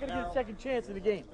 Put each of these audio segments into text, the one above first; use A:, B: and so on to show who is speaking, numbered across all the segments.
A: not going to get a second chance in the game.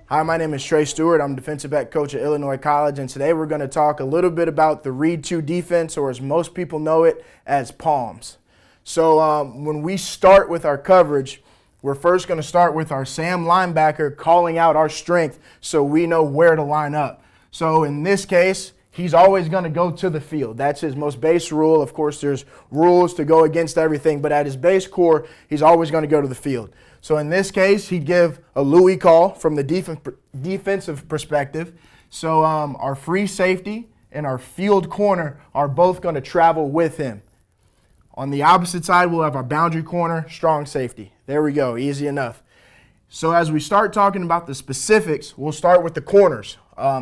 B: Hi, my name is Trey Stewart. I'm defensive back coach at Illinois College, and today we're going to talk a little bit about the Read 2 defense, or as most people know it, as Palms. So when we start with our coverage, we're first going to start with our Sam linebacker calling out our strength so we know where to line up. So in this case, he's always going to go to the field. That's his most base rule. Of course, there's rules to go against everything, but at his base core, he's always going to go to the field. So in this case, he'd give a Louis call from the defensive perspective. So our free safety and our field corner are both going to travel with him. On the opposite side, we'll have our boundary corner, strong safety. There we go, easy enough. So as we start talking about the specifics, we'll start with the corners,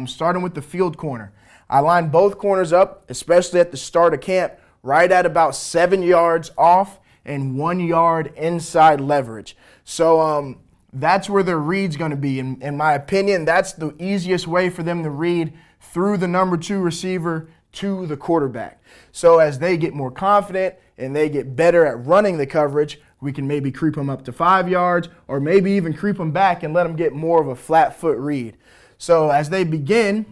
B: starting with the field corner. I line both corners up, especially at the start of camp, right at about 7 yards off and 1 yard inside leverage. So that's where their read's going to be. In my opinion, that's the easiest way for them to read through the number 2 receiver to the quarterback. So as they get more confident and they get better at running the coverage, we can maybe creep them up to 5 yards or maybe even creep them back and let them get more of a flat foot read. So as they begin,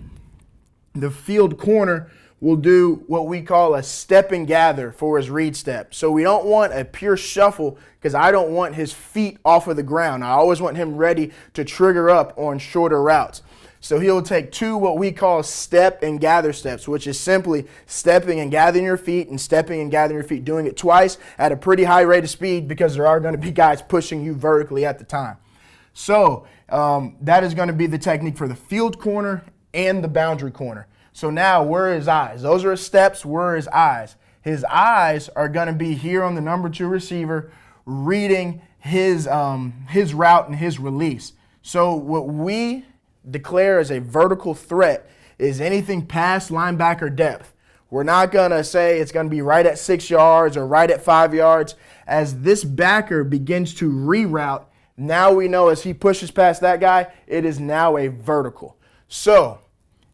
B: the field corner will do what we call a step and gather for his read step. So we don't want a pure shuffle because I don't want his feet off of the ground. I always want him ready to trigger up on shorter routes. So he'll take 2 what we call step and gather steps, which is simply stepping and gathering your feet and stepping and gathering your feet, doing it twice at a pretty high rate of speed because there are going to be guys pushing you vertically at the time. So that is going to be the technique for the field corner and the boundary corner. So now, where are his eyes? Those are his steps. Where are his eyes? His eyes are going to be here on the number 2 receiver, reading his route and his release. So what we declare as a vertical threat is anything past linebacker depth. We're not going to say it's going to be right at 6 yards or right at 5 yards. As this backer begins to reroute, now we know as he pushes past that guy, it is now a vertical. So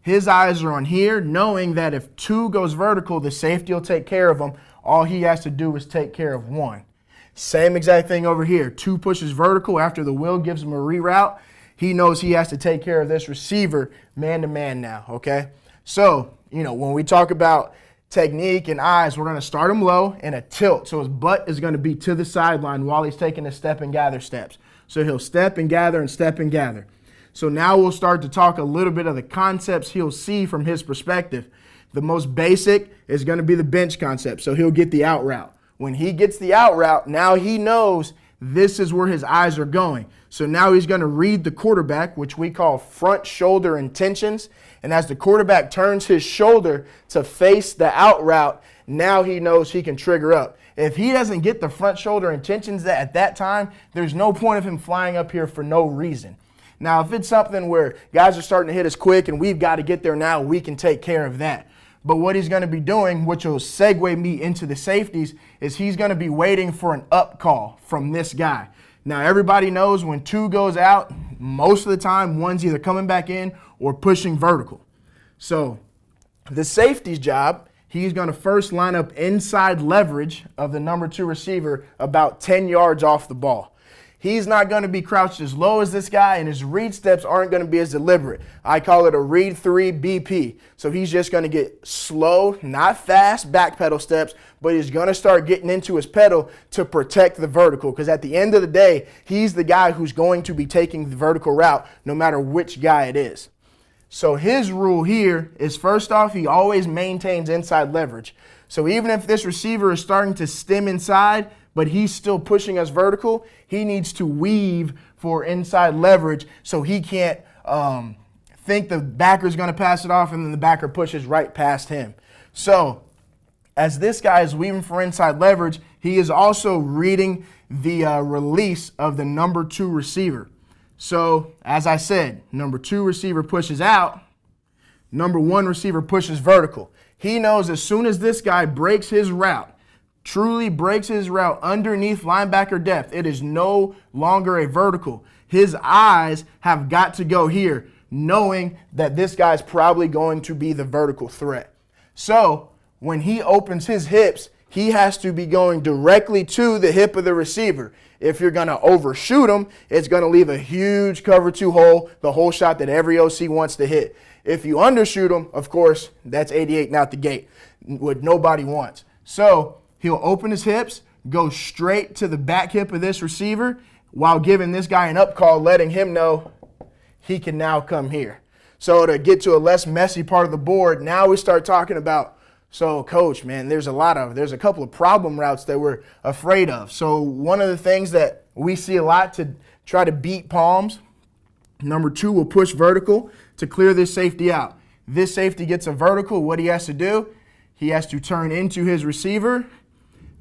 B: his eyes are on here, knowing that if 2 goes vertical, the safety will take care of him. All he has to do is take care of 1. Same exact thing over here. 2 pushes vertical after the will gives him a reroute. He knows he has to take care of this receiver man-to-man now, okay? So, when we talk about technique and eyes, we're going to start him low and a tilt. So his butt is going to be to the sideline while he's taking the step and gather steps. So he'll step and gather and step and gather. So now we'll start to talk a little bit of the concepts he'll see from his perspective. The most basic is going to be the bench concept. So he'll get the out route. When he gets the out route, now he knows this is where his eyes are going. So now he's going to read the quarterback, which we call front shoulder intentions. And as the quarterback turns his shoulder to face the out route, now he knows he can trigger up. If he doesn't get the front shoulder intentions at that time, there's no point of him flying up here for no reason. Now, if it's something where guys are starting to hit us quick and we've got to get there now, we can take care of that. But what he's going to be doing, which will segue me into the safeties, is he's going to be waiting for an up call from this guy. Now, everybody knows when 2 goes out, most of the time, 1's either coming back in or pushing vertical. So the safety's job, he's going to first line up inside leverage of the number 2 receiver about 10 yards off the ball. He's not going to be crouched as low as this guy, and his read steps aren't going to be as deliberate. I call it a read 3 BP. So he's just going to get slow, not fast back pedal steps, but he's going to start getting into his pedal to protect the vertical, because at the end of the day, he's the guy who's going to be taking the vertical route no matter which guy it is. So his rule here is, first off, he always maintains inside leverage. So even if this receiver is starting to stem inside, but he's still pushing us vertical, he needs to weave for inside leverage so he can't think the backer's going to pass it off and then the backer pushes right past him. So as this guy is weaving for inside leverage, he is also reading the release of the number 2 receiver. So as I said, number 2 receiver pushes out, number 1 receiver pushes vertical. He knows as soon as this guy breaks his route, truly breaks his route underneath linebacker depth, it is no longer a vertical. His eyes have got to go here, knowing that this guy's probably going to be the vertical threat. So when he opens his hips, he has to be going directly to the hip of the receiver. If you're going to overshoot him, it's going to leave a huge cover 2 hole, the whole shot that every OC wants to hit. If you undershoot him, of course, that's 88 and out the gate, what nobody wants. So he'll open his hips, go straight to the back hip of this receiver while giving this guy an up call, letting him know he can now come here. So to get to a less messy part of the board, now we start talking about, so coach, man, there's a couple of problem routes that we're afraid of. So one of the things that we see a lot to try to beat palms, number 2, we'll push vertical to clear this safety out. This safety gets a vertical. What he has to do, he has to turn into his receiver,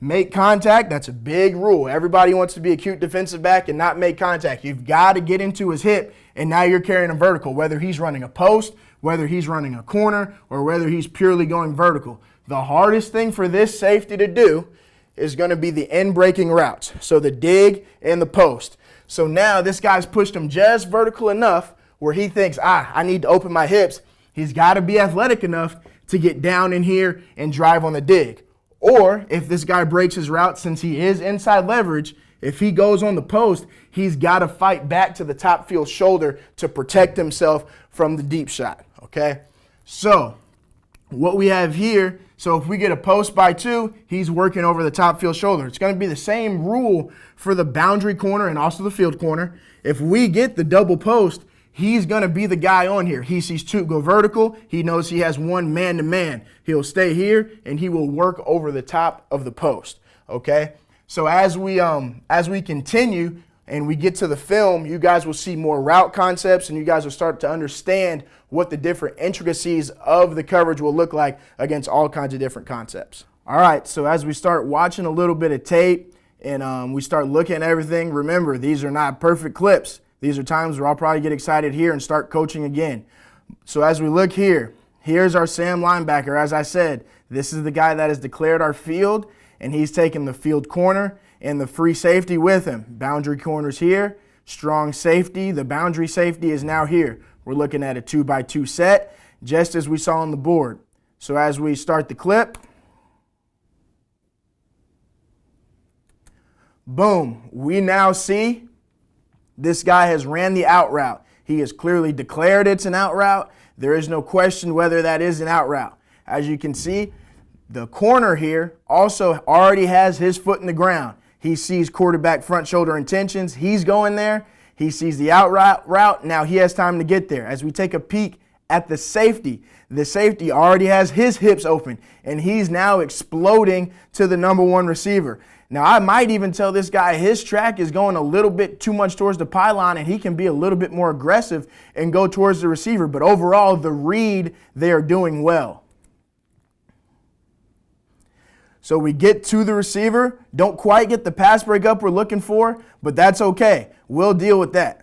B: make contact. That's a big rule. Everybody wants to be a cute defensive back and not make contact. You've got to get into his hip, and now you're carrying him vertical, whether he's running a post, whether he's running a corner, or whether he's purely going vertical. The hardest thing for this safety to do is going to be the end breaking routes, so the dig and the post. So now this guy's pushed him just vertical enough where he thinks, I need to open my hips. He's got to be athletic enough to get down in here and drive on the dig. Or if this guy breaks his route, since he is inside leverage, if he goes on the post, he's got to fight back to the top field shoulder to protect himself from the deep shot, okay? So what we have here, so if we get a post by 2, he's working over the top field shoulder. It's going to be the same rule for the boundary corner and also the field corner. If we get the double post, he's going to be the guy on here. He sees 2 go vertical. He knows he has 1 man-to-man. He'll stay here, and he will work over the top of the post, okay? So as we continue and we get to the film, you guys will see more route concepts, and you guys will start to understand what the different intricacies of the coverage will look like against all kinds of different concepts. All right, so as we start watching a little bit of tape and we start looking at everything, remember, these are not perfect clips. These are times where I'll probably get excited here and start coaching again. So as we look here, here's our Sam linebacker. As I said, this is the guy that has declared our field, and he's taken the field corner and the free safety with him. Boundary corner's here, strong safety. The boundary safety is now here. We're looking at a 2x2 set, just as we saw on the board. So as we start the clip, boom, we now see this guy has ran the out route. He has clearly declared it's an out route. There is no question whether that is an out route. As you can see, the corner here also already has his foot in the ground. He sees quarterback front shoulder intentions. He's going there. He sees the out route. Now he has time to get there. As we take a peek at the safety already has his hips open, and he's now exploding to the number 1 receiver. Now, I might even tell this guy his track is going a little bit too much towards the pylon, and he can be a little bit more aggressive and go towards the receiver. But overall, the read, they are doing well. So we get to the receiver, don't quite get the pass breakup we're looking for, but that's okay. We'll deal with that.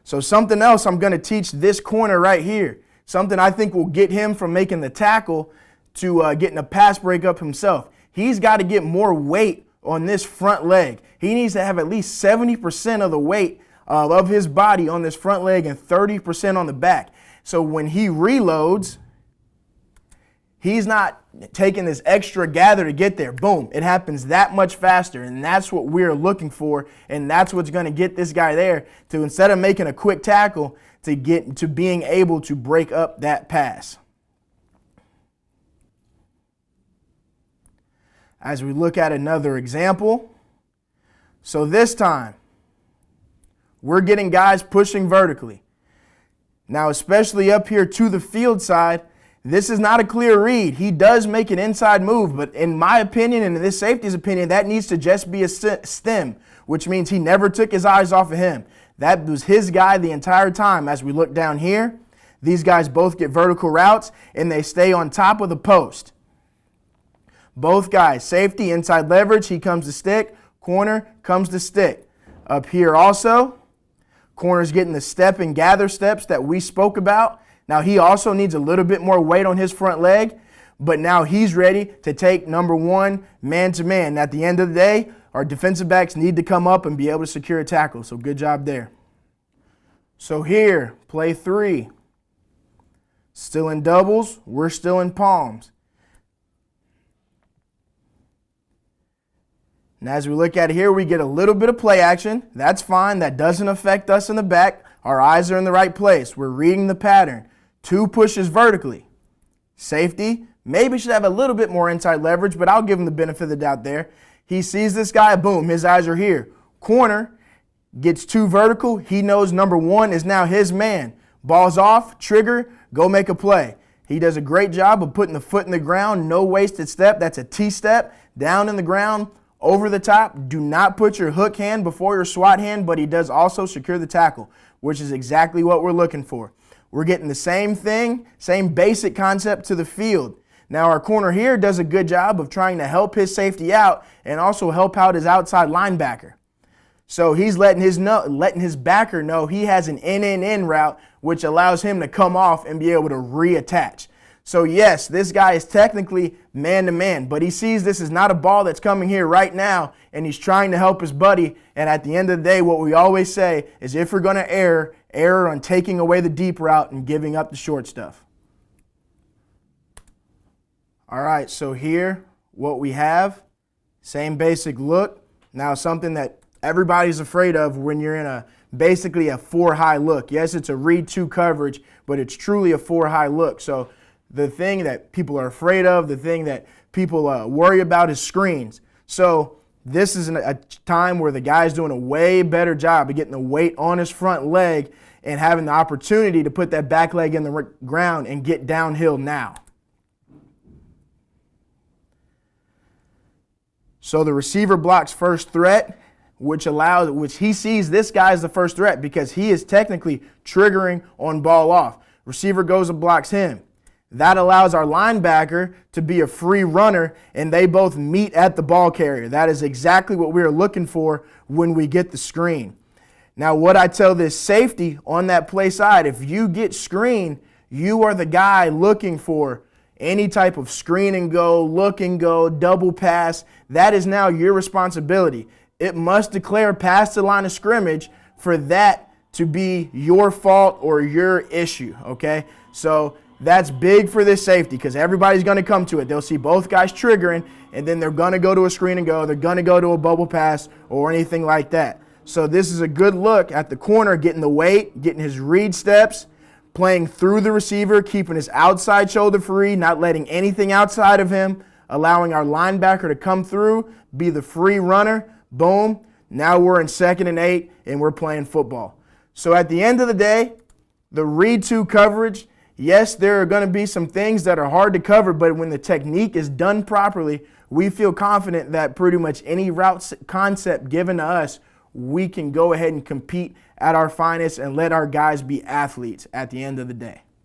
B: So something else I'm going to teach this corner right here, something I think will get him from making the tackle to getting a pass breakup himself. He's got to get more weight on this front leg. He needs to have at least 70% of the weight of his body on this front leg and 30% on the back. So when he reloads, he's not taking this extra gather to get there. Boom, it happens that much faster, and that's what we're looking for, and that's what's going to get this guy there to, instead of making a quick tackle, to get to being able to break up that pass. As we look at another example, so this time, we're getting guys pushing vertically. Now, especially up here to the field side, this is not a clear read. He does make an inside move, but in my opinion and in this safety's opinion, that needs to just be a stem, which means he never took his eyes off of him. That was his guy the entire time. As we look down here, these guys both get vertical routes, and they stay on top of the post. Both guys, safety, inside leverage, he comes to stick. Corner comes to stick. Up here also, corner's getting the step and gather steps that we spoke about. Now he also needs a little bit more weight on his front leg, but now he's ready to take number 1 man-to-man. At the end of the day, our defensive backs need to come up and be able to secure a tackle, so good job there. So here, play 3. Still in doubles, we're still in palms. And as we look at it here, we get a little bit of play action. That's fine. That doesn't affect us in the back. Our eyes are in the right place. We're reading the pattern. 2 pushes vertically. Safety maybe should have a little bit more inside leverage, but I'll give him the benefit of the doubt there. He sees this guy, boom, his eyes are here. Corner gets 2 vertical. He knows number 1 is now his man. Ball's off, trigger, go make a play. He does a great job of putting the foot in the ground, no wasted step. That's a T-step, down in the ground, over the top. Do not put your hook hand before your swat hand, but he does also secure the tackle, which is exactly what we're looking for. We're getting the same thing, same basic concept to the field. Now our corner here does a good job of trying to help his safety out and also help out his outside linebacker. So he's letting his backer know he has an in route, which allows him to come off and be able to reattach. So yes, this guy is technically man-to-man, but he sees this is not a ball that's coming here right now, and he's trying to help his buddy. And at the end of the day, what we always say is if we're going to err on taking away the deep route and giving up the short stuff. All right, so here, what we have, same basic look. Now something that everybody's afraid of when you're in basically a 4-high look. Yes, it's a read 2 coverage, but it's truly a 4-high look. So the thing that people are afraid of, the thing that people worry about is screens. So this is a time where the guy's doing a way better job of getting the weight on his front leg and having the opportunity to put that back leg in the ground and get downhill now. So the receiver blocks first threat, which he sees this guy as the first threat because he is technically triggering on ball off. Receiver goes and blocks him. That allows our linebacker to be a free runner, and they both meet at the ball carrier. That is exactly what we are looking for when we get the screen. Now, what I tell this safety on that play side, if you get screened, you are the guy looking for any type of screen and go, look and go, double pass. That is now your responsibility. It must declare past the line of scrimmage for that to be your fault or your issue, okay? So that's big for this safety because everybody's going to come to it. They'll see both guys triggering, and then they're going to go to a screen and go. They're going to go to a bubble pass or anything like that. So this is a good look at the corner, getting the weight, getting his read steps, playing through the receiver, keeping his outside shoulder free, not letting anything outside of him, allowing our linebacker to come through, be the free runner. Boom. Now we're in 2nd and 8, and we're playing football. So at the end of the day, the read 2 coverage, yes, there are going to be some things that are hard to cover, but when the technique is done properly, we feel confident that pretty much any route concept given to us, we can go ahead and compete at our finest and let our guys be athletes at the end of the day.